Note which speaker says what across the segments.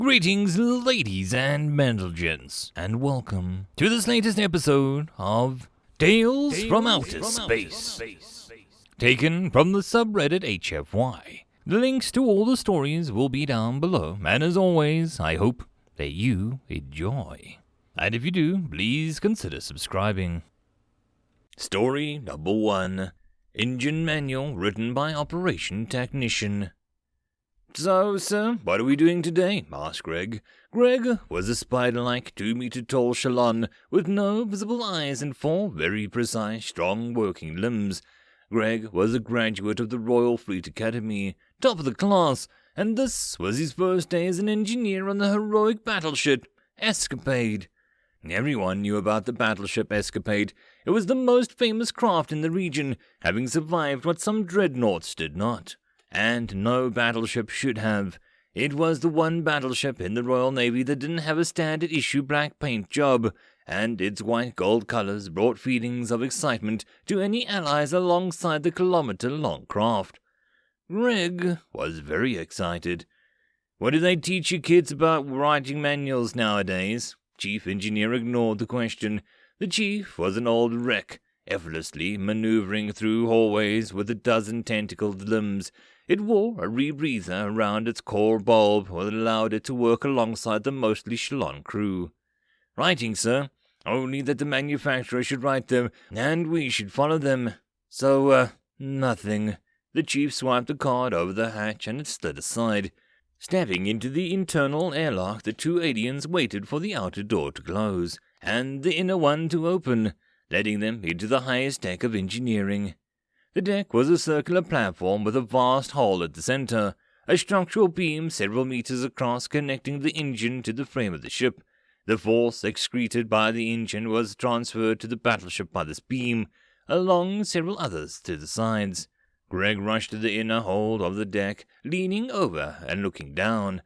Speaker 1: Greetings, ladies and gents, and welcome to this latest episode of Tales from Outer Space, taken from the subreddit HFY. The links to all the stories will be down below, and as always, I hope that you enjoy. And if you do, please consider subscribing. Story number 1, Engine Manual written by Operation Technician. "So, sir, what are we doing today?" asked Greg. Greg was a spider-like 2-meter-tall Shalon with no visible eyes and 4 very precise, strong working limbs. Greg was a graduate of the Royal Fleet Academy, top of the class, and this was his first day as an engineer on the heroic battleship Escapade. Everyone knew about the battleship Escapade. It was the most famous craft in the region, having survived what some dreadnoughts did not. And no battleship should have. It was the one battleship in the Royal Navy that didn't have a standard issue black paint job, and its white gold colors brought feelings of excitement to any allies alongside the kilometer-long craft. Greg was very excited. "What do they teach you kids about writing manuals nowadays?" Chief Engineer ignored the question. The chief was an old wreck, effortlessly maneuvering through hallways with a dozen tentacled limbs. It wore a rebreather around its core bulb that allowed it to work alongside the mostly Shalon crew. "Writing, sir. Only that the manufacturer should write them, and we should follow them. So, nothing." The chief swiped the card over the hatch and it slid aside. Stepping into the internal airlock, the 2 aliens waited for the outer door to close, and the inner one to open, letting them into the highest deck of engineering. The deck was a circular platform with a vast hole at the center, a structural beam several meters across connecting the engine to the frame of the ship. The force excreted by the engine was transferred to the battleship by this beam, along several others to the sides. Greg rushed to the inner hold of the deck, leaning over and looking down.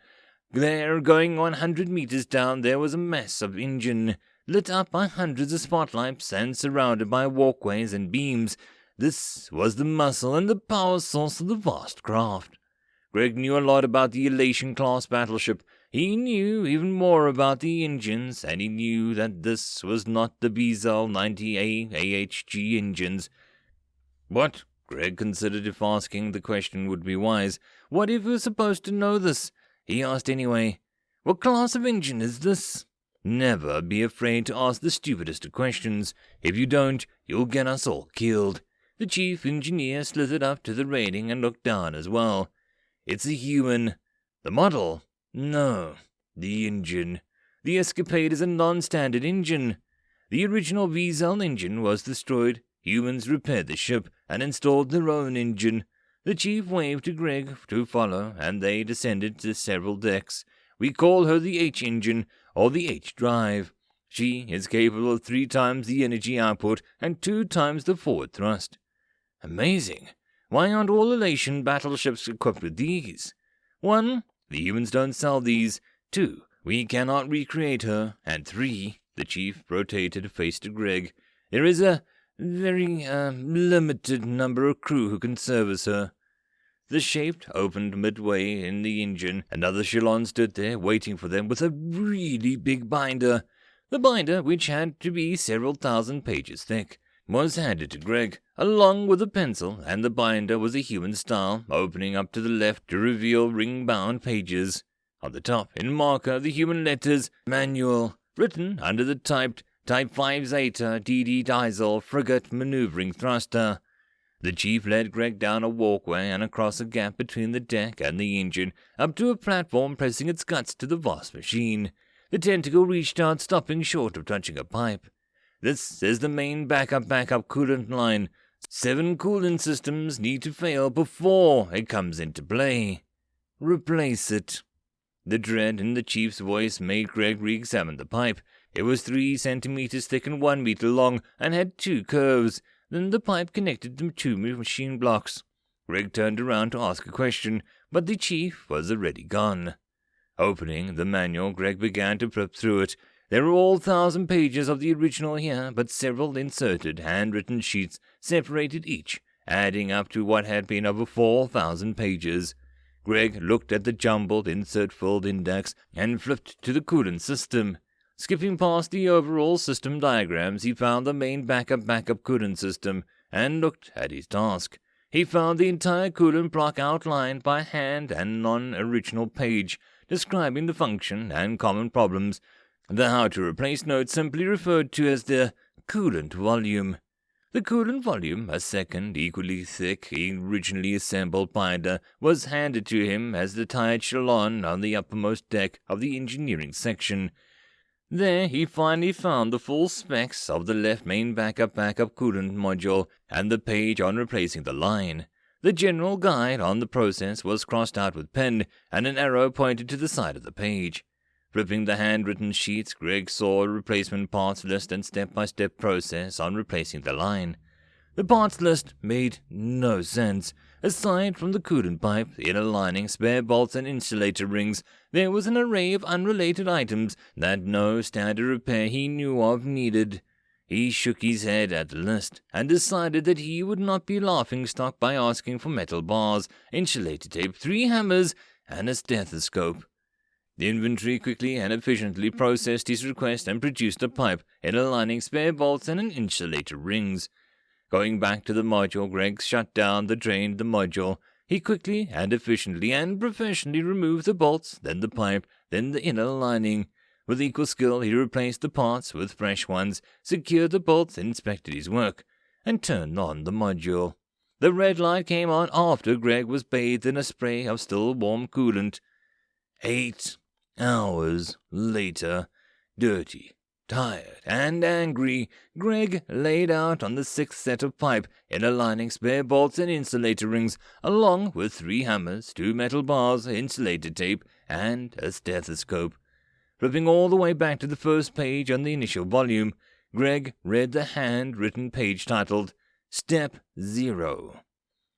Speaker 1: There, going 100 meters down, there was a mess of engine, lit up by hundreds of spotlights and surrounded by walkways and beams. This was the muscle and the power source of the vast craft. Greg knew a lot about the Elation-class battleship. He knew even more about the engines, and he knew that this was not the Bezel 90A AHG engines. What? Greg considered if asking the question would be wise. What if he was supposed to know this? He asked anyway. "What class of engine is this?" Never be afraid to ask the stupidest of questions. If you don't, you'll get us all killed. The chief engineer slithered up to the rating and looked down as well. "It's a human." "The model?" "No, the engine. The Escapade is a non-standard engine. The original Bezel engine was destroyed. Humans repaired the ship and installed their own engine." The chief waved to Greg to follow, and they descended to several decks. "We call her the H engine, or the H drive. She is capable of 3 times the energy output and 2 times the forward thrust." "Amazing. Why aren't all Elation battleships equipped with these?" 1. The humans don't sell these. 2. We cannot recreate her. And 3. The chief rotated face to Greg. There is a very limited number of crew who can service her. The shaft opened midway in the engine. Another Shalon stood there waiting for them with a really big binder. The binder, which had to be several thousand pages thick, was handed to Greg, along with a pencil, and the binder was a human style, opening up to the left to reveal ring-bound pages. On the top, in marker, the human letters, "Manual," written under the typed Type 5 Zeta DD Diesel Frigate Maneuvering Thruster. The chief led Greg down a walkway and across a gap between the deck and the engine, up to a platform pressing its guts to the vast machine. The tentacle reached out, stopping short of touching a pipe. "This is the main backup coolant line. 7 coolant systems need to fail before it comes into play. Replace it." The dread in the chief's voice made Greg re-examine the pipe. It was 3 centimeters thick and 1 meter long, and had 2 curves. Then the pipe connected to 2 machine blocks. Greg turned around to ask a question, but the chief was already gone. Opening the manual, Greg began to flip through it. There were all 1,000 pages of the original here, but several inserted, handwritten sheets separated each, adding up to what had been over 4,000 pages. Greg looked at the jumbled insert-filled index and flipped to the coolant system. Skipping past the overall system diagrams, he found the main backup coolant system and looked at his task. He found the entire coolant block outlined by hand and non-original page, describing the function and common problems. The how to replace note simply referred to as the coolant volume. The coolant volume, a second, equally thick, originally assembled binder, was handed to him as the tired echelon on the uppermost deck of the engineering section. There he finally found the full specs of the left main backup coolant module and the page on replacing the line. The general guide on the process was crossed out with pen, and an arrow pointed to the side of the page. Flipping the handwritten sheets, Greg saw a replacement parts list and step-by-step process on replacing the line. The parts list made no sense. Aside from the coolant pipe, the inner lining, spare bolts, and insulator rings, there was an array of unrelated items that no standard repair he knew of needed. He shook his head at the list and decided that he would not be laughingstock by asking for metal bars, insulator tape, 3 hammers, and a stethoscope. The inventory quickly and efficiently processed his request and produced a pipe, inner lining, spare bolts, and an insulator rings. Going back to the module, Greg shut down the drain of the module. He quickly and efficiently and professionally removed the bolts, then the pipe, then the inner lining. With equal skill, he replaced the parts with fresh ones, secured the bolts, inspected his work, and turned on the module. The red light came on after Greg was bathed in a spray of still warm coolant. 8 hours later, dirty, tired, and angry, Greg laid out on the 6th set of pipe, inner lining, spare bolts, and insulator rings, along with 3 hammers, 2 metal bars, insulator tape, and a stethoscope. Flipping all the way back to the first page on the initial volume, Greg read the handwritten page titled Step 0.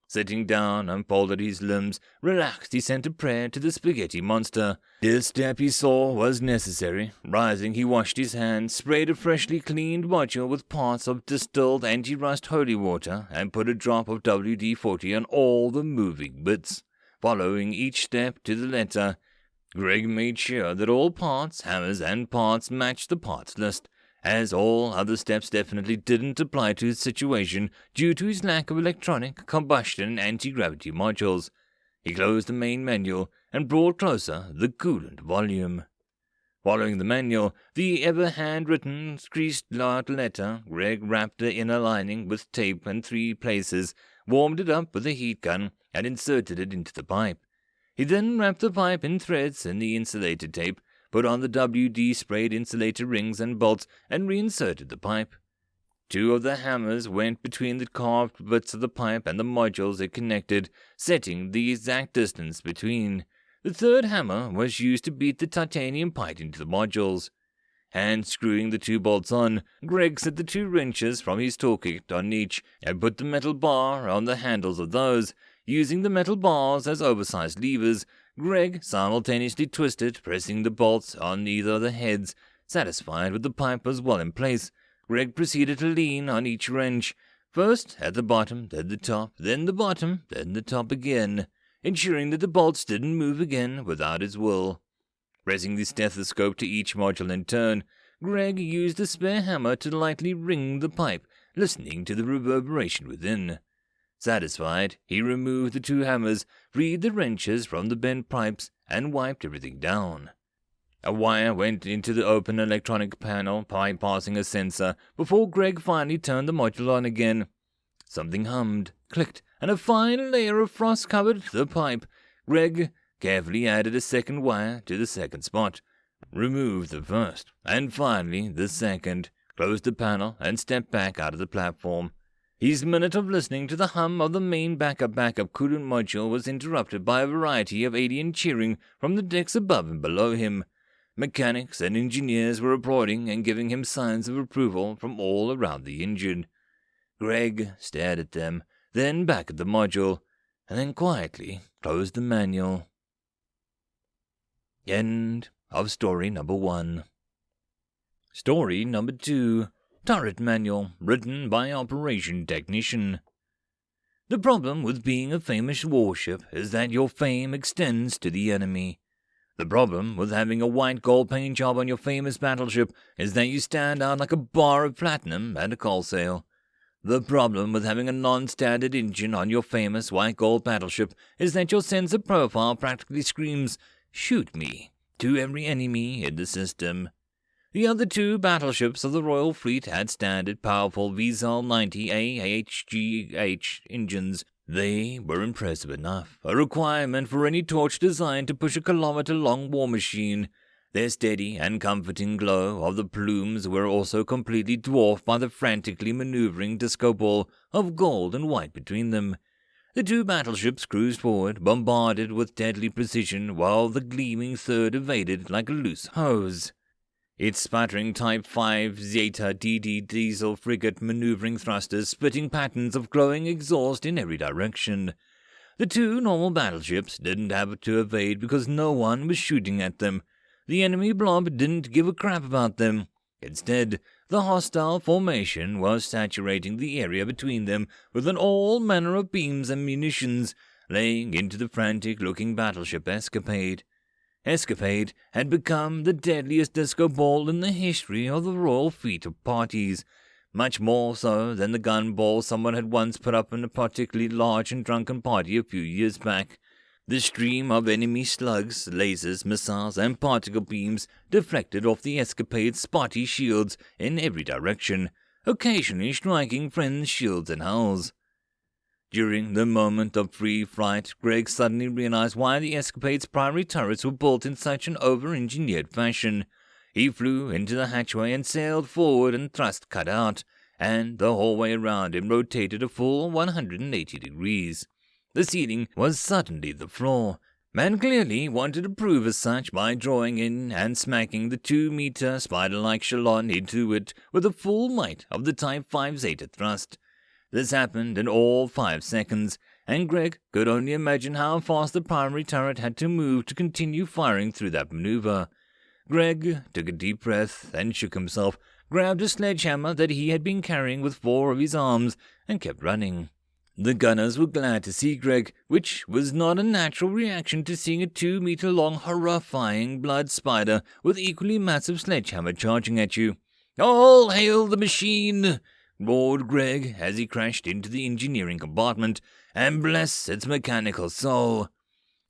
Speaker 1: Sitting down, unfolded his limbs, relaxed, he sent a prayer to the spaghetti monster. This step he saw was necessary. Rising, he washed his hands, sprayed a freshly cleaned module with parts of distilled anti-rust holy water, and put a drop of WD-40 on all the moving bits. Following each step to the letter, Greg made sure that all parts, hammers, and parts matched the parts list, as all other steps definitely didn't apply to his situation due to his lack of electronic, combustion, and anti-gravity modules. He closed the main manual and brought closer the coolant volume. Following the manual, the ever-handwritten, creased-out letter, Greg wrapped the inner lining with tape in 3 places, warmed it up with a heat gun, and inserted it into the pipe. He then wrapped the pipe in threads in the insulated tape, put on the WD-sprayed insulator rings and bolts, and reinserted the pipe. 2 of the hammers went between the carved bits of the pipe and the modules it connected, setting the exact distance between. The 3rd hammer was used to beat the titanium pipe into the modules. Hand-screwing the 2 bolts on, Greg set the 2 wrenches from his toolkit on each, and put the metal bar on the handles of those. Using the metal bars as oversized levers, Greg simultaneously twisted, pressing the bolts on either of the heads. Satisfied with the pipe was well in place, Greg proceeded to lean on each wrench, first at the bottom, then the top, then the bottom, then the top again, ensuring that the bolts didn't move again without his will. Pressing the stethoscope to each module in turn, Greg used a spare hammer to lightly ring the pipe, listening to the reverberation within. Satisfied, he removed the 2 hammers, freed the wrenches from the bent pipes, and wiped everything down. A wire went into the open electronic panel, bypassing a sensor, before Greg finally turned the module on again. Something hummed, clicked, and a fine layer of frost covered the pipe. Greg carefully added a 2nd wire to the 2nd spot, removed the 1st, and finally the 2nd, closed the panel, and stepped back out of the platform. His minute of listening to the hum of the main backup coolant module was interrupted by a variety of alien cheering from the decks above and below him. Mechanics and engineers were applauding and giving him signs of approval from all around the engine. Greg stared at them, then back at the module, and then quietly closed the manual. End of story number 1. Story number 2. Turret Manual, written by Operation Technician. The problem with being a famous warship is that your fame extends to the enemy. The problem with having a white gold paint job on your famous battleship is that you stand out like a bar of platinum at a coal sale. The problem with having a non-standard engine on your famous white gold battleship is that your sensor profile practically screams, "Shoot me," to every enemy in the system. The other two battleships of the Royal Fleet had standard, powerful VSOL 90 AHGH engines. They were impressive enough, a requirement for any torch designed to push a kilometer-long war machine. Their steady and comforting glow of the plumes were also completely dwarfed by the frantically maneuvering disco ball of gold and white between them. The two battleships cruised forward, bombarded with deadly precision, while the gleaming third evaded like a loose hose. Its sputtering Type 5 Zeta DD diesel frigate maneuvering thrusters spitting patterns of glowing exhaust in every direction. The two normal battleships didn't have to evade because no one was shooting at them. The enemy blob didn't give a crap about them. Instead, the hostile formation was saturating the area between them with all manner of beams and munitions, laying into the frantic-looking battleship Escapade. Escapade had become the deadliest disco ball in the history of the Royal Fleet of parties, much more so than the gun ball someone had once put up in a particularly large and drunken party a few years back. The stream of enemy slugs, lasers, missiles, and particle beams deflected off the Escapade's spotty shields in every direction, occasionally striking friends' shields and hulls. During the moment of free flight, Greg suddenly realized why the Escapade's primary turrets were built in such an over-engineered fashion. He flew into the hatchway and sailed forward and thrust cut out, and the whole way around him rotated a full 180 degrees. The ceiling was suddenly the floor. Man clearly wanted to prove as such by drawing in and smacking the 2-meter spider-like Shalon into it with the full might of the Type 5 Zeta thrust. This happened in all 5 seconds, and Greg could only imagine how fast the primary turret had to move to continue firing through that maneuver. Greg took a deep breath and shook himself, grabbed a sledgehammer that he had been carrying with 4 of his arms, and kept running. The gunners were glad to see Greg, which was not a natural reaction to seeing a 2-meter-long horrifying blood spider with equally massive sledgehammer charging at you. "All hail the machine!" roared Greg as he crashed into the engineering compartment, "and bless its mechanical soul."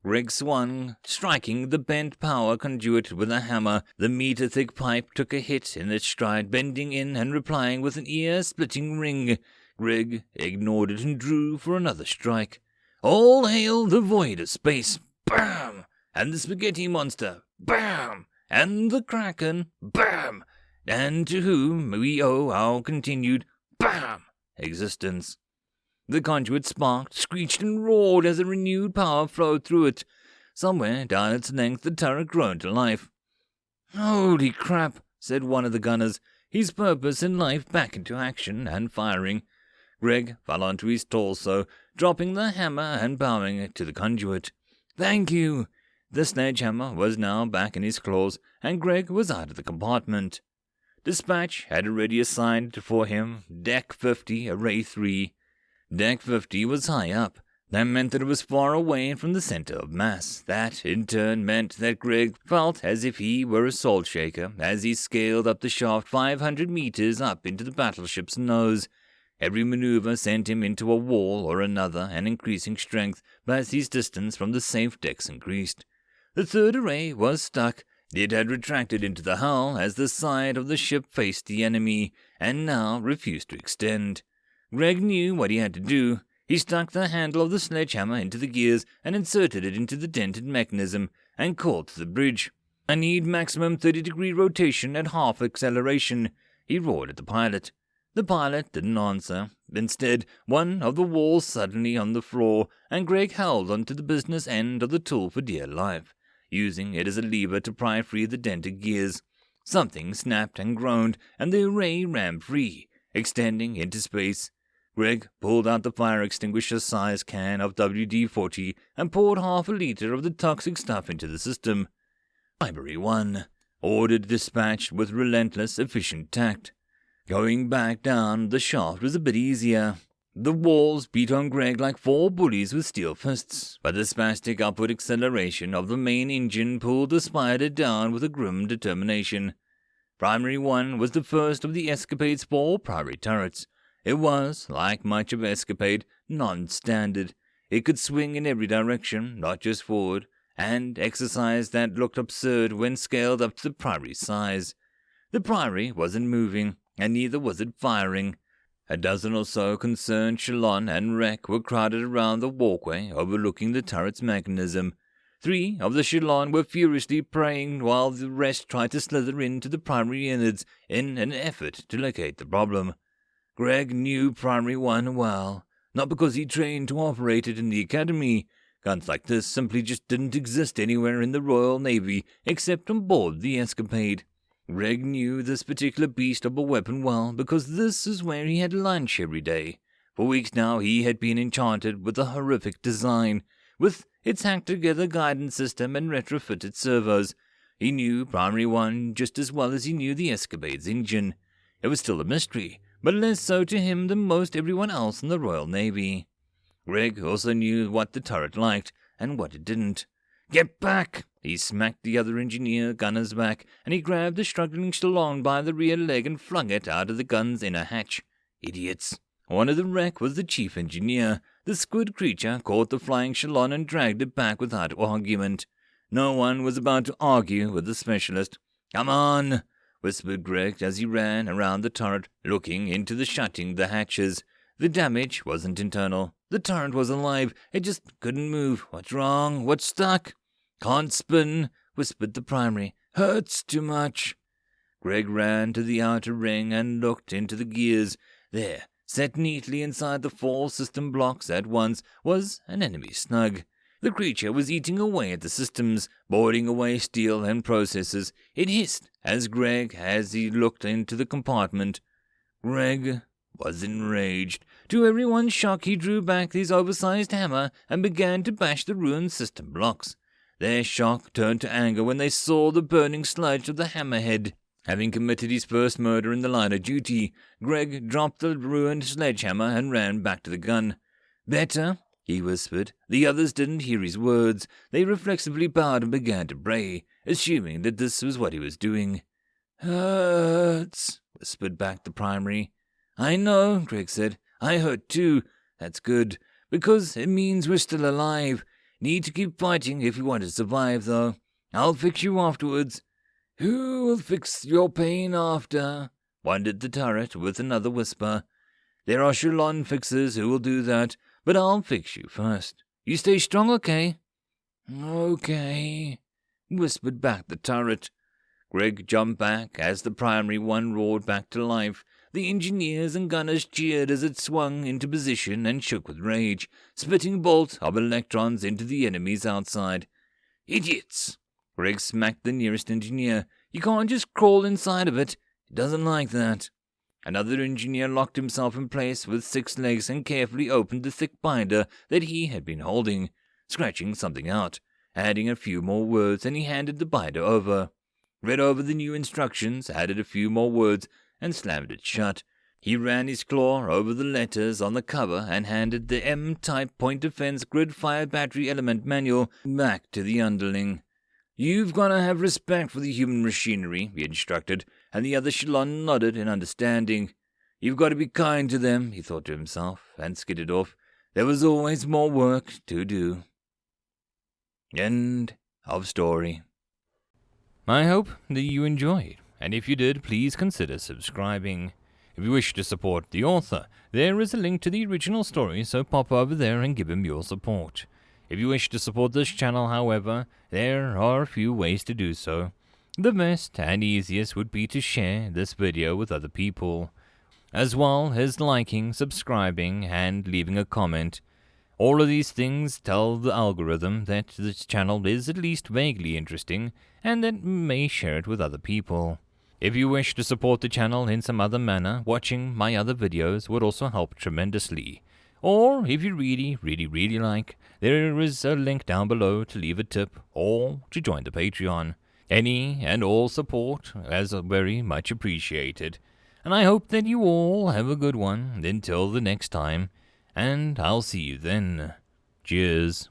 Speaker 1: Greg swung, striking the bent power conduit with a hammer. The meter-thick pipe took a hit in its stride, bending in and replying with an ear-splitting ring. Greg ignored it and drew for another strike. "All hail the void of space!" Bam! And the spaghetti monster! Bam! And the kraken! Bam! And to whom we owe our continued BAM! Existence. The conduit sparked, screeched, and roared as a renewed power flowed through it. Somewhere down its length the turret groaned to life. "Holy crap," said one of the gunners, his purpose in life back into action and firing. Greg fell onto his torso, dropping the hammer and bowing it to the conduit. "Thank you." The sledgehammer was now back in his claws, and Greg was out of the compartment. Dispatch had already assigned for him Deck 50, Array 3. Deck 50 was high up. That meant that it was far away from the center of mass. That, in turn, meant that Greg felt as if he were a salt shaker as he scaled up the shaft 500 meters up into the battleship's nose. Every maneuver sent him into a wall or another, and increasing strength as his distance from the safe decks increased. The third array was stuck. It had retracted into the hull as the side of the ship faced the enemy, and now refused to extend. Greg knew what he had to do. He stuck the handle of the sledgehammer into the gears and inserted it into the dented mechanism, and called to the bridge. "I need maximum 30-degree rotation at half acceleration," he roared at the pilot. The pilot didn't answer. Instead, one of the walls suddenly on the floor, and Greg held onto the business end of the tool for dear life, using it as a lever to pry free the dented gears. Something snapped and groaned, and the array ran free, extending into space. Greg pulled out the fire extinguisher-sized can of WD-40 and poured half a liter of the toxic stuff into the system. "Library 1, ordered dispatched with relentless, efficient tact. Going back down the shaft was a bit easier. The walls beat on Greg like four bullies with steel fists, but the spastic upward acceleration of the main engine pulled the spider down with a grim determination. Primary 1 was the first of the Escapade's four primary turrets. It was, like much of Escapade, non-standard. It could swing in every direction, not just forward, and exercise that looked absurd when scaled up to the primary size. The primary wasn't moving, and neither was it firing. A dozen or so concerned Shalon and Wreck were crowded around the walkway overlooking the turret's mechanism. 3 of the Shalon were furiously praying while the rest tried to slither into the primary innards in an effort to locate the problem. Greg knew Primary 1 well, not because he trained to operate it in the academy. Guns like this simply just didn't exist anywhere in the Royal Navy except on board the Escapade. Greg knew this particular beast of a weapon well because this is where he had lunch every day. For weeks now he had been enchanted with the horrific design, with its hacked-together guidance system and retrofitted servos. He knew Primary 1 just as well as he knew the Escapade's engine. It was still a mystery, but less so to him than most everyone else in the Royal Navy. Greg also knew what the turret liked and what it didn't. "Get back!" He smacked the other engineer gunner's back, and he grabbed the struggling Shalon by the rear leg and flung it out of the gun's inner hatch. Idiots. One of the wreck was the chief engineer. The squid creature caught the flying Shalon and dragged it back without argument. No one was about to argue with the specialist. "Come on," whispered Greg as he ran around the turret, looking into the shutting the hatches. The damage wasn't internal. The turret was alive. It just couldn't move. "What's wrong? What's stuck?" "Can't spin," whispered the primary. "Hurts too much." Greg ran to the outer ring and looked into the gears. There, set neatly inside the 4 system blocks at once, was an enemy snug. The creature was eating away at the systems, boarding away steel and processes. It hissed as he looked into the compartment. Greg was enraged. To everyone's shock, he drew back his oversized hammer and began to bash the ruined system blocks. Their shock turned to anger when they saw the burning sludge of the hammerhead. Having committed his first murder in the line of duty, Greg dropped the ruined sledgehammer and ran back to the gun. "Better?" he whispered. The others didn't hear his words. They reflexively bowed and began to bray, assuming that this was what he was doing. "Hurts," whispered back the primary. "I know," Greg said. "I hurt too. That's good, because it means we're still alive. Need to keep fighting if you want to survive, though. I'll fix you afterwards." "Who will fix your pain after?" wondered the turret with another whisper. "There are Shalon fixers who will do that, but I'll fix you first. You stay strong, okay?" "Okay," whispered back the turret. Greg jumped back as the primary 1 roared back to life. The engineers and gunners cheered as it swung into position and shook with rage, spitting bolts of electrons into the enemies outside. "Idiots!" Greg smacked the nearest engineer. "You can't just crawl inside of it. It doesn't like that." Another engineer locked himself in place with 6 legs and carefully opened the thick binder that he had been holding, scratching something out, adding a few more words, and he handed the binder over. Read over the new instructions, added a few more words, and slammed it shut. He ran his claw over the letters on the cover and handed the M-type point defense grid-fired battery element manual back to the underling. "You've got to have respect for the human machinery," he instructed, and the other Shalon nodded in understanding. "You've got to be kind to them," he thought to himself, and skidded off. There was always more work to do. End of story. I hope that you enjoyed, and if you did, please consider subscribing. If you wish to support the author, there is a link to the original story, so pop over there and give him your support. If you wish to support this channel, however, there are a few ways to do so. The best and easiest would be to share this video with other people, as well as liking, subscribing, and leaving a comment. All of these things tell the algorithm that this channel is at least vaguely interesting, and that may share it with other people. If you wish to support the channel in some other manner, watching my other videos would also help tremendously. Or, if you really like, there is a link down below to leave a tip or to join the Patreon. Any and all support is very much appreciated. And I hope that you all have a good one. Until the next time, and I'll see you then. Cheers.